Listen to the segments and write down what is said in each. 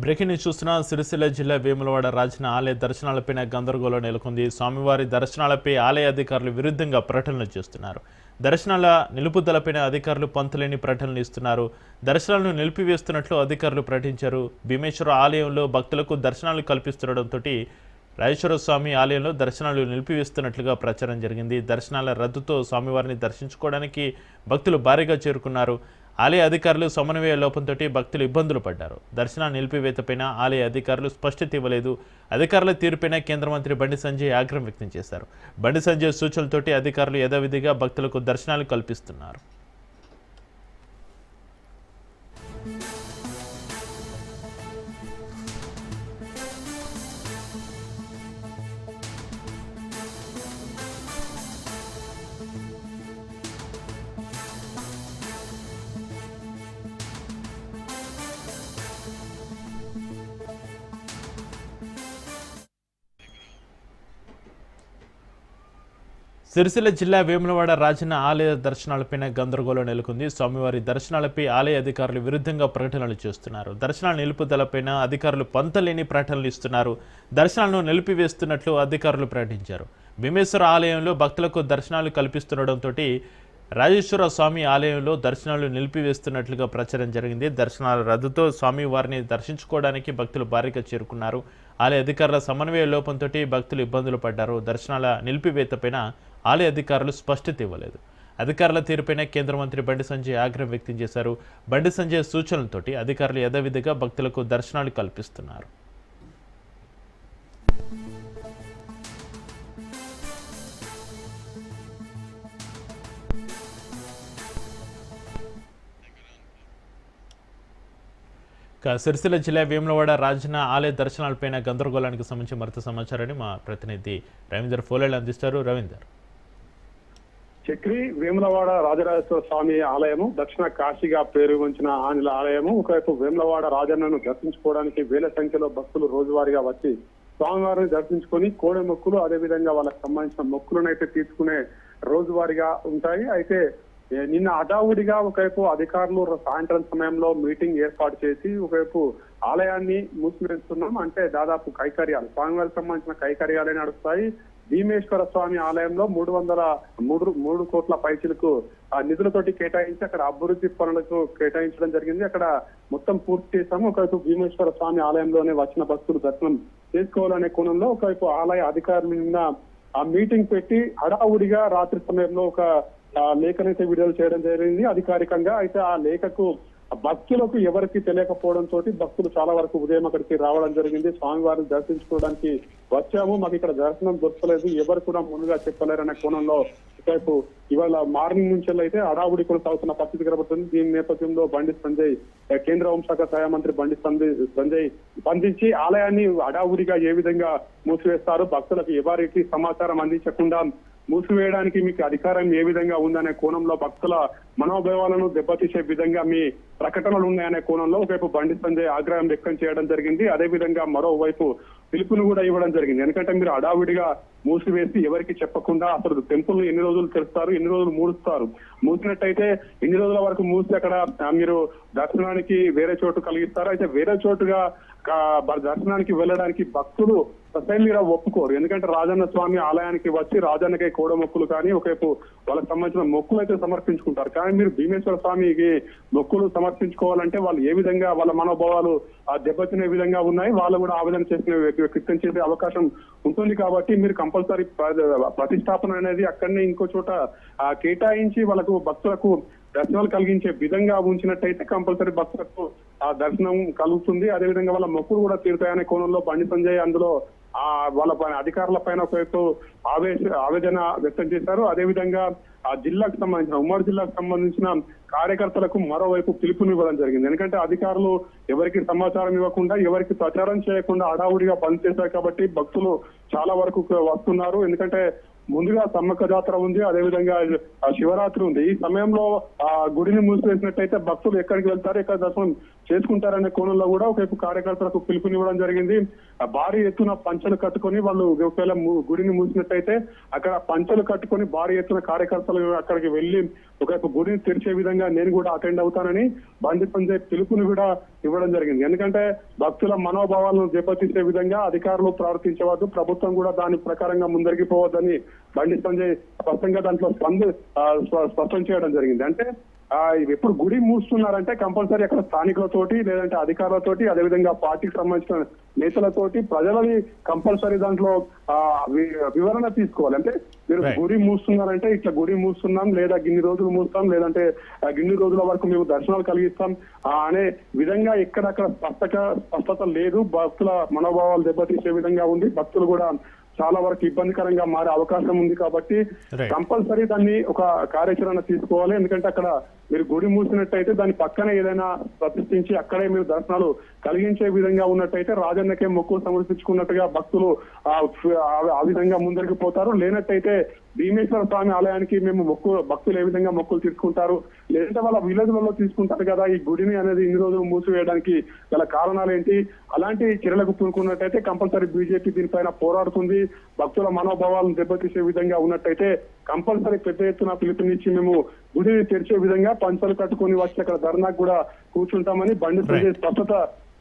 Breaking news చూస్తున్న సిరిసిల్ల జిల్లా వేములవాడ రాజన్న ఆలయ దర్శనాలపైన గందరగోళం నెలకొంది. స్వామివారి దర్శనాలపై ఆలయ అధికారులు విరుద్ధంగా ప్రకటనలు చేస్తున్నారు. దర్శనాల నిలుపుదలపైన అధికారులు పంతులేని ప్రకటనలు ఇస్తున్నారు. దర్శనాలను నిలిపివేస్తున్నట్లు అధికారులు ప్రకటించారు. భీమేశ్వర ఆలయంలో భక్తులకు దర్శనాలు కల్పిస్తుండటంతో రాజేశ్వర స్వామి ఆలయంలో దర్శనాలు నిలిపివేస్తున్నట్లుగా ప్రచారం జరిగింది. దర్శనాల రద్దుతో స్వామివారిని దర్శించుకోవడానికి భక్తులు భారీగా చేరుకున్నారు. ఆలయ అధికారులు సమన్వయ లోపంతో భక్తులు ఇబ్బందులు పడ్డారు. దర్శన నిలిపివేతపైన ఆలయ అధికారులు స్పష్టత ఇవ్వలేదు. అధికారుల తీరుపైన కేంద్ర మంత్రి బండి సంజయ్ ఆగ్రహం వ్యక్తం చేశారు. బండి సంజయ్ సూచనలతోటి అధికారులు యథావిధిగా భక్తులకు దర్శనాలు కల్పిస్తున్నారు. సిరిసిల్ల జిల్లా వేములవాడ రాజన్న ఆలయ దర్శనాలపైన గందరగోళం నెలకొంది. స్వామివారి దర్శనాలపై ఆలయ అధికారులు విరుద్ధంగా ప్రకటనలు చేస్తున్నారు. దర్శనాల నిలుపుదలపైన అధికారులు పంతలేని ప్రకటనలు ఇస్తున్నారు. దర్శనాలను నిలిపివేస్తున్నట్లు అధికారులు ప్రకటించారు. భీమేశ్వర ఆలయంలో భక్తులకు దర్శనాలు కల్పిస్తుండటంతో రాజేశ్వర స్వామి ఆలయంలో దర్శనాలు నిలిపివేస్తున్నట్లుగా ప్రచారం జరిగింది. దర్శనాల రద్దుతో స్వామి వారిని దర్శించుకోవడానికి భక్తులు భారీగా చేరుకున్నారు. ఆలయ అధికారుల సమన్వయ లోపంతో భక్తులు ఇబ్బందులు పడ్డారు. దర్శనాల నిలిపివేతపైన ఆలయ అధికారులు స్పష్టత ఇవ్వలేదు. అధికారుల తీరుపైన కేంద్ర మంత్రి బండి సంజయ్ ఆగ్రహం వ్యక్తం చేశారు. బండి సంజయ్ సూచనలతో అధికారులు యథావిధిగా భక్తులకు దర్శనాలు కల్పిస్తున్నారు. సిరిసిల్ల జిల్లా వేములవాడ రాజన్న ఆలయ దర్శనాలపైన గందరగోళానికి సంబంధించి మరింత సమాచారాన్ని మా ప్రతినిధి రవీందర్ ఫోలేలు అందిస్తారు. రవీందర్. చక్రి వేములవాడ రాజరాజేశ్వర స్వామి ఆలయము దక్షిణ కాశీగా పేరుగొంచిన ఆంజనేయుల ఆలయము. ఒకవైపు వేములవాడ రాజన్నను దర్శించుకోవడానికి వేల సంఖ్యలో భక్తులు రోజువారీగా వచ్చి స్వామివారిని దర్శించుకొని కోడె మొక్కులు అదేవిధంగా వాళ్ళకి సంబంధించిన మొక్కులను అయితే తీసుకునే రోజువారీగా ఉంటాయి. అయితే నిన్న హఠావుడిగా ఒకవైపు అధికారులు సాయంత్రం సమయంలో మీటింగ్ ఏర్పాటు చేసి ఒకవైపు ఆలయాన్ని మూసివేస్తున్నాం అంటే దాదాపు కైకర్యాలు స్వామివారికి సంబంధించిన కైకర్యాలే నడుస్తాయి. భీమేశ్వర స్వామి ఆలయంలో 303 కోట్ల పైసలకు నిధులతోటి కేటాయించి అక్కడ అభివృద్ధి పనులకు కేటాయించడం జరిగింది. అక్కడ మొత్తం పూర్తి చేశాము. ఒకవైపు భీమేశ్వర స్వామి ఆలయంలోనే వచ్చిన భక్తులు దర్శనం చేసుకోవాలనే కోణంలో ఒకవైపు ఆలయ అధికారులు నిన్న ఆ మీటింగ్ పెట్టి హడావుడిగా రాత్రి సమయంలో ఒక లేఖనైతే విడుదల చేయడం జరిగింది అధికారికంగా. అయితే ఆ లేఖకు భక్తులకు ఎవరికి తెలియకపోవడంతో భక్తులు చాలా వరకు ఉదయం అక్కడికి రావడం జరిగింది. స్వామివారిని దర్శించుకోవడానికి వచ్చాము, మాకు ఇక్కడ దర్శనం దొరకలేదు, ఎవరు కూడా ముందుగా చెప్పలేరనే కోణంలో ఒకవైపు ఇవాళ మార్నింగ్ నుంచి అయితే హడావుడి కొనసాగుతున్న పరిస్థితి కనబడుతుంది. దీని నేపథ్యంలో బండి సంజయ్ కేంద్ర హోంశాఖ సహాయ మంత్రి బండి సంజయ్ స్పందించి ఆలయాన్ని హడావుడిగా ఏ విధంగా మూసివేస్తారు, భక్తులకు ఎవరికి సమాచారం అందించకుండా మూసివేయడానికి మీకు అధికారం ఏ విధంగా ఉందనే కోణంలో భక్తుల మనోభావాలను దెబ్బతీసే విధంగా మీ ప్రకటనలు ఉన్నాయనే కోణంలో ఒకవైపు బండి సంజయ్ ఆగ్రహం వ్యక్తం చేయడం జరిగింది. అదేవిధంగా మరోవైపు పిలుపును కూడా ఇవ్వడం జరిగింది. ఎందుకంటే మీరు హడావిడిగా మూసివేసి ఎవరికి చెప్పకుండా అసలు టెంపుల్ ఎన్ని రోజులు తెరుస్తారు, ఎన్ని రోజులు మూడుస్తారు, మూసినట్టయితే ఎన్ని రోజుల వరకు మూసి అక్కడ మీరు దర్శనానికి వేరే చోటు కలిగిస్తారు. అయితే వేరే చోటుగా దర్శనానికి వెళ్ళడానికి భక్తులు మీద ఒప్పుకోరు. ఎందుకంటే రాజన్న స్వామి ఆలయానికి వచ్చి రాజన్నకై కోడ మొక్కులు కానీ ఒకవైపు వాళ్ళకి సంబంధించిన మొక్కులు అయితే సమర్పించుకుంటారు. కానీ మీరు భీమేశ్వర స్వామికి మొక్కులు సమర్పించుకోవాలంటే వాళ్ళు ఏ విధంగా వాళ్ళ మనోభావాలు దెబ్బతినే విధంగా ఉన్నాయి, వాళ్ళు కూడా ఆవేదన వ్యక్తం చేసే అవకాశం ఉంటుంది. కాబట్టి మీరు కంపల్సరీ ప్రతిష్టాపన అనేది అక్కడనే ఇంకో చోట కేటాయించి వాళ్ళకు భక్తులకు దర్శనాలు కలిగించే విధంగా ఉంచినట్టయితే కంపల్సరీ భక్తులకు ఆ దర్శనం కలుగుతుంది. అదేవిధంగా వాళ్ళ మొక్కులు కూడా తీరుతాయనే కోణంలో బండి సంజయ్ అందులో వాళ్ళ అధికారుల పైన ఒకవైపు ఆవేదన వ్యక్తం చేశారు. అదేవిధంగా ఆ జిల్లాకు సంబంధించిన ఉమ్మడి జిల్లాకు సంబంధించిన కార్యకర్తలకు మరోవైపు పిలుపునివ్వడం జరిగింది. ఎందుకంటే అధికారులు ఎవరికి సమాచారం ఇవ్వకుండా ఎవరికి ప్రచారం చేయకుండా హడావుడిగా బంద్ చేశారు కాబట్టి భక్తులు చాలా వరకు వస్తున్నారు. ఎందుకంటే ముందుగా సమ్మక్క జాతర ఉంది, అదేవిధంగా శివరాత్రి ఉంది. ఈ సమయంలో ఆ గుడిని మూసివేసినట్టయితే భక్తులు ఎక్కడికి వెళ్తారు, ఎక్కడ దర్శనం చేసుకుంటారనే కోణంలో కూడా ఒకవైపు కార్యకర్తలకు పిలుపునివ్వడం జరిగింది. భారీ ఎత్తున పంచలు కట్టుకొని వాళ్ళు ఒకవేళ గుడిని మూసినట్టయితే అక్కడ పంచలు కట్టుకొని భారీ ఎత్తున కార్యకర్తలు అక్కడికి వెళ్లి ఒకవైపు గుడిని తెరిచే విధంగా నేను కూడా అటెండ్ అవుతానని బండి సంజయ్ పిలుపుని కూడా ఇవ్వడం జరిగింది. ఎందుకంటే భక్తుల మనోభావాలను దెబ్బతీసే విధంగా అధికారులు ప్రవర్తించవద్దు, ప్రభుత్వం కూడా దాని ప్రకారంగా ముందరికి పోవద్దని బండి సంజయ్ స్పష్టంగా దాంట్లో స్పష్టం చేయడం జరిగింది. అంటే ఎప్పుడు గుడి మూస్తున్నారంటే కంపల్సరీ అక్కడ స్థానికులతోటి లేదంటే అధికారులతోటి అదేవిధంగా పార్టీకి సంబంధించిన నేతలతోటి ప్రజలని కంపల్సరీ దాంట్లో వివరణ తీసుకోవాలి. అంటే మీరు గుడి మూస్తున్నారంటే ఇట్లా గుడి మూస్తున్నాం, లేదా గిన్ని రోజులు మూస్తాం, లేదంటే గిన్ని రోజుల వరకు మేము దర్శనాలు కలిగిస్తాం అనే విధంగా ఎక్కడక్కడ స్పష్టత లేదు. భక్తుల మనోభావాలు దెబ్బతీసే విధంగా ఉంది. భక్తులు కూడా చాలా వరకు ఇబ్బందికరంగా మారే అవకాశం ఉంది. కాబట్టి కంపల్సరీ దాన్ని ఒక కార్యాచరణ తీసుకోవాలి. ఎందుకంటే అక్కడ మీరు గుడి మూసినట్టయితే దాని పక్కన ఏదైనా ప్రతిష్ఠించి అక్కడే మీరు దర్శనాలు కలిగించే విధంగా ఉన్నట్టయితే రాజన్నకే మొక్కులు సమర్పించుకున్నట్టుగా భక్తులు ఆ విధంగా ముందరికి పోతారు. లేనట్టయితే భీమేశ్వర స్వామి ఆలయానికి మేము భక్తులు ఏ విధంగా మొక్కులు తీసుకుంటారు, లేదంటే వాళ్ళ విలేజ్లలో తీసుకుంటారు కదా ఈ గుడిని అనేది ఇన్ని రోజులు మూసివేయడానికి గల కారణాలు ఏంటి, అలాంటి చర్యలకు పూనుకున్నట్టయితే కంపల్సరీ బీజేపీ దీనిపైన పోరాడుతుంది. భక్తుల మనోభావాలను దెబ్బతీసే విధంగా ఉన్నట్టయితే కంపల్సరీ పెద్ద ఎత్తున పిలుపునిచ్చి మేము గుడిని తెరిచే విధంగా పంచలు కట్టుకొని వచ్చి అక్కడ ధర్నాకు కూడా కూర్చుంటామని బండి సంజయ్ స్పష్టత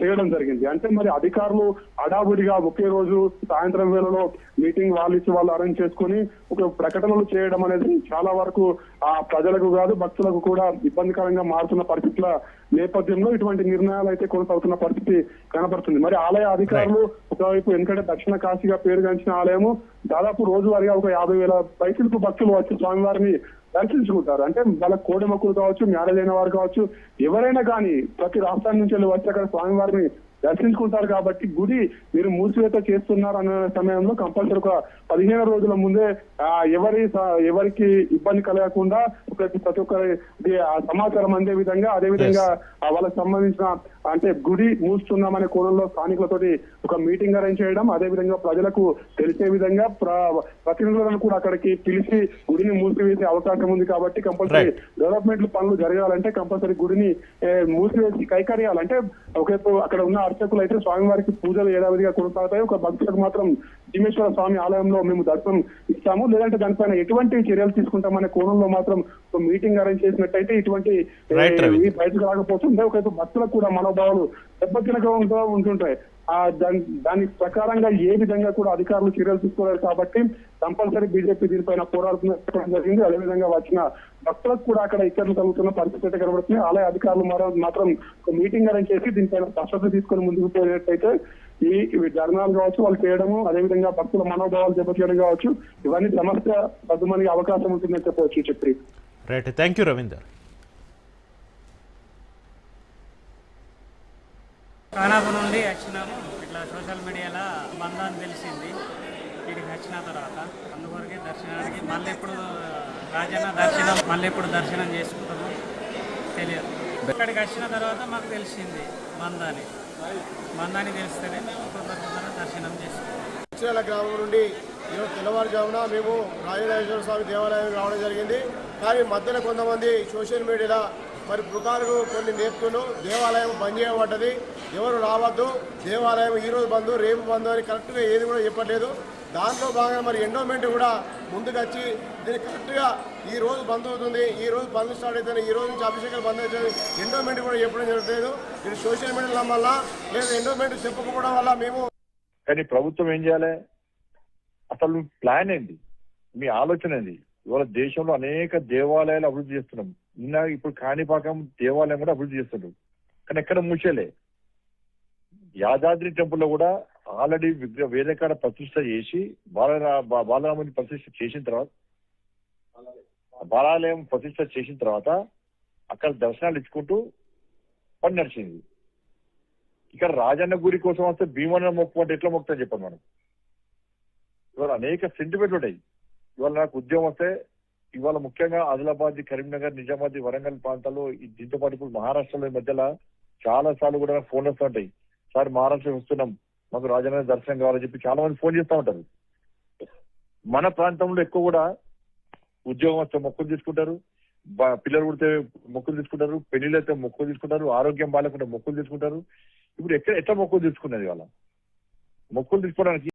చేయడం జరిగింది. అంటే మరి అధికారులు హడావుడిగా ఒకే రోజు సాయంత్రం వేళలో మీటింగ్ వాళ్ళు అరేంజ్ చేసుకుని ఒక ప్రకటనలు చేయడం అనేది చాలా వరకు ఆ ప్రజలకు కాదు భక్తులకు కూడా ఇబ్బందికరంగా మారుతున్న పరిస్థితుల నేపథ్యంలో ఇటువంటి నిర్ణయాలు అయితే కొనసాగుతున్న పరిస్థితి కనబడుతుంది. మరి ఆలయ అధికారులు ఒకవైపు ఎందుకంటే దక్షిణ కాశీగా పేరుగాంచిన ఆలయము దాదాపు రోజువారీగా ఒక 50,000 పైసలకు భక్తులు వచ్చి స్వామివారిని దర్శించుకుంటారు. అంటే వాళ్ళ కోడి మొక్కులు కావచ్చు, మ్యారేజ్ అయిన వారు కావచ్చు, ఎవరైనా కానీ ప్రతి రాష్ట్రం నుంచి వెళ్ళి వచ్చి అక్కడ స్వామివారిని దర్శించుకుంటారు. కాబట్టి గుడి మీరు మూసివేత చేస్తున్నారు అనే సమయంలో కంపల్సరీ ఒక 15 రోజుల ముందే ఎవరికి ఇబ్బంది కలగకుండా ప్రతి ఒక్కరి సమాచారం అందే విధంగా అదేవిధంగా వాళ్ళకి సంబంధించిన అంటే గుడి మూస్తున్నామనే కోణంలో స్థానికులతోటి ఒక మీటింగ్ అరేంజ్ చేయడం, అదేవిధంగా ప్రజలకు తెలిసే విధంగా ప్రతినిధులను కూడా అక్కడికి పిలిచి గుడిని మూసివేసే అవకాశం ఉంది. కాబట్టి కంపల్సరీ డెవలప్మెంట్ పనులు జరగాలంటే కంపల్సరీ గుడిని మూసివేసి కైకర్యాలంటే ఒకవైపు అక్కడ ఉన్న అర్చకులు అయితే స్వామివారికి పూజలు ఏడాదిగా కొనసాగుతాయి. ఒక భక్తులకు మాత్రం భీమేశ్వర స్వామి ఆలయంలో మేము దర్శనం ఇస్తాము, లేదంటే దానిపైన ఎటువంటి చర్యలు తీసుకుంటామనే కోణంలో మాత్రం మీటింగ్ అరేంజ్ చేసినట్టయితే ఇటువంటి బయటకు రాకపోతుంది. ఒకవైపు భక్తులకు కూడా మనోభావాలు దెబ్బతినగా ఉంటుంటాయి. దాని ప్రకారంగా ఏ విధంగా కూడా అధికారులు చర్యలు తీసుకోలేరు. కాబట్టి కంపల్సరీ బీజేపీ దీనిపైన పోరాడుతున్న జరిగింది. అదేవిధంగా వచ్చిన భక్తులకు కూడా అక్కడ ఇక్కట్లు కలుగుతున్న పరిస్థితి అయితే కనబడుతుంది. ఆలయ అధికారులు మాత్రం ఒక మీటింగ్ అరేంజ్ చేసి దీనిపైన స్పష్టత తీసుకొని ముందుకు పోయినట్టయితే ఈ ధర్నాలు కావచ్చు వాళ్ళు చేయడము, అదేవిధంగా భక్తుల మనోభావాలు దెబ్బతీయడం కావచ్చు, ఇవన్నీ సమస్య సద్దుమణిగే అవకాశం ఉంటుందని చెప్పవచ్చు. చెప్పి రైట్, థ్యాంక్ యూ రవీందర్. కానాపు నుండి వచ్చినాము. ఇట్లా సోషల్ మీడియాలో బంధాన్ని తెలిసింది. ఇక్కడికి వచ్చిన తర్వాత అందుకొరకే దర్శనానికి మళ్ళీ ఎప్పుడు దర్శనం చేసుకుంటామో తెలియదు. ఇక్కడికి వచ్చిన తర్వాత మాకు తెలిసింది మందాన్ని తెలిస్తేనే మేము తొందర దర్శనం చేసుకుంటాం. చిరాల గ్రామం నుండి ఈరోజు తెల్లవారుజామున మేము రాజరాజేశ్వర స్వామి దేవాలయం రావడం జరిగింది. కానీ మధ్యలో కొంతమంది సోషల్ మీడియాలో మరి పుకారులు కొన్ని నేర్పుతూ దేవాలయం బంద్ చేయబడ్డది, ఎవరు రావద్దు, దేవాలయం ఈరోజు బంద్ రేపు బంద్ అని కరెక్ట్గా ఏది కూడా చెప్పట్లేదు. దాంట్లో భాగంగా మరి ఎండోమెంట్ కూడా ముందుకు వచ్చి దీన్ని కరెక్ట్గా ఈ రోజు బంద్ అవుతుంది, ఈ రోజు బంద్ స్టార్ట్ అవుతుంది, ఈ రోజు నుంచి అభిషేకాలు బంద్ అవుతుంది, ఎండోమెంట్ కూడా చెప్పడం జరగలేదు. ఇది సోషల్ మీడియా వల్ల లేదా ఎండోమెంట్ చెప్పకపోవడం వల్ల మేము. కానీ ప్రభుత్వం ఏం చేయాలి, అసలు ప్లాన్ ఏంది, మీ ఆలోచన ఏంది? ఇవాళ దేశంలో అనేక దేవాలయాలు అభివృద్ధి చేస్తున్నాం. ఇప్పుడు కాణిపాకం దేవాలయం కూడా అభివృద్ధి చేస్తున్నారు, కానీ ఎక్కడ మూసేలే. యాదాద్రి టెంపుల్ లో కూడా ఆల్రెడీ వేదకాడ ప్రతిష్ట చేసి బాలరాముని ప్రతిష్ట చేసిన తర్వాత బాలాలయం ప్రతిష్ట చేసిన తర్వాత అక్కడ దర్శనాలు ఇచ్చుకుంటూ పని నడిచింది. ఇక్కడ రాజన్న గుడి కోసం వస్తే భీమన్న మొక్కు అంటే ఎట్లా మొక్కుతా చెప్పండి మనం. ఇవాళ అనేక సెంటిమెంట్లు ఉంటాయి. ఇవాళ నాకు ఉద్యోగం వస్తే ఇవాళ ముఖ్యంగా ఆదిలాబాద్, కరీంనగర్, నిజామాబాద్, వరంగల్ ప్రాంతాల్లో దీంతో పాటు ఇప్పుడు మహారాష్ట్రలో ఈ మధ్యలో చాలా సార్లు కూడా ఫోన్ వస్తూ ఉంటాయి. సార్ మహారాష్ట్ర వస్తున్నాం, మాకు రాజన్న దర్శనం కావాలని చెప్పి చాలా మంది ఫోన్ చేస్తూ ఉంటారు. మన ప్రాంతంలో ఎక్కువ కూడా ఉద్యోగం వస్తే మొక్కులు తీసుకుంటారు, పిల్లలు పుడితే మొక్కులు తీసుకుంటారు, పెళ్లిళ్ళు అయితే మొక్కులు తీసుకుంటారు, ఆరోగ్యం బాగాలేకుంటే మొక్కులు తీసుకుంటారు. ఇప్పుడు ఎట్లా మొక్కులు తీసుకునేది వాళ్ళ మొక్కులు తీసుకోవడానికి